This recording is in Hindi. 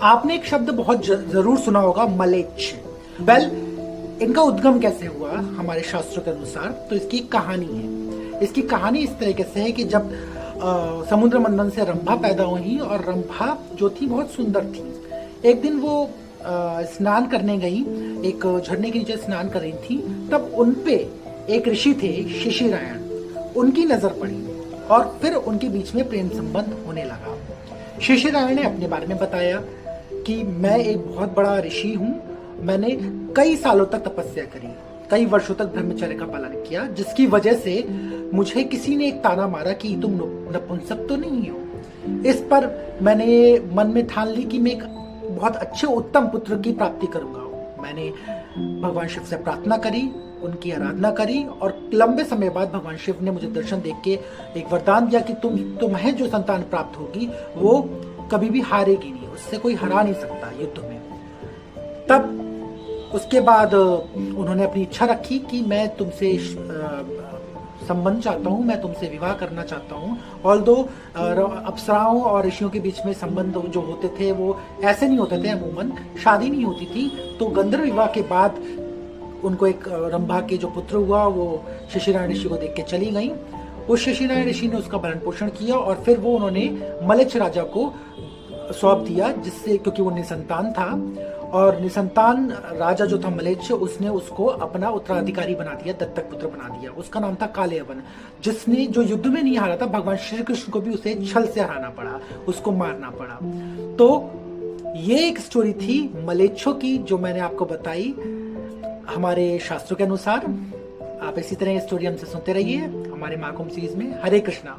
आपने एक शब्द बहुत जरूर सुना होगा, मलेच्छ। वेल, इनका उद्गम कैसे हुआ हमारे शास्त्रों के अनुसार, तो इसकी एक कहानी है। इसकी कहानी इस तरीके से है कि जब समुद्र मंथन से रंभा पैदा हुई, और रंभा जो थी बहुत सुंदर थी। एक दिन वो स्नान करने गई, एक झरने के नीचे स्नान कर रही थी, तब उनपे एक ऋषि थे शिशिरायण, उनकी नजर पड़ी और फिर उनके बीच में प्रेम संबंध होने लगा। शिशिरायण ने अपने बारे में बताया कि मैं एक बहुत बड़ा ऋषि हूँ, मैंने कई सालों तक तपस्या करी, कई वर्षों तक ब्रह्मचर्य का पालन किया, जिसकी वजह से मुझे किसी ने एक ताना मारा कि तुम नपुंसक तो नहीं हो। इस पर मैंने मन में ठान ली कि मैं एक बहुत अच्छे उत्तम पुत्र की प्राप्ति करूंगा। मैंने भगवान शिव से प्रार्थना करी, उनकी आराधना करी, और लंबे समय बाद भगवान शिव ने मुझे दर्शन देख के एक वरदान दिया कि तुम्हें जो संतान प्राप्त होगी वो कभी भी हारेगी नहीं, उससे कोई हरा नहीं सकता युद्ध में। तब उसके बाद उन्होंने अपनी इच्छा रखी कि मैं तुमसे संबंध चाहता हूँ, मैं तुमसे विवाह करना चाहता हूँ। ऑल्दो अप्सराओं और ऋषियों के बीच में संबंध जो होते थे वो ऐसे नहीं होते थे, अमूमन शादी नहीं होती थी। तो गंधर्व विवाह के बाद उनको एक रंभा के जो पुत्र हुआ वो शिशिरायण ऋषि को देख के चली गई। उस शिशिरायण ऋषि ने उसका भरण पोषण किया और फिर वो उन्होंने मलेच्छ राजा को सौंप दिया, जिससे क्योंकि वो निसंतान था, और निसंतान राजा जो था मलेच्छ, उसने उसको अपना उत्तराधिकारी बना दिया, दत्तक पुत्र बना दिया। उसका नाम था कालयवन, जिसने जो युद्ध में नहीं हारा था, भगवान श्री कृष्ण को भी उसे छल से हराना पड़ा, उसको मारना पड़ा। तो ये एक स्टोरी थी मलेच्छों की जो मैंने आपको बताई हमारे शास्त्रों के अनुसार। आप इसी तरह स्टोरी हमसे सुनते रहिए हमारे महाकुंभ सीरीज में। हरे कृष्णा।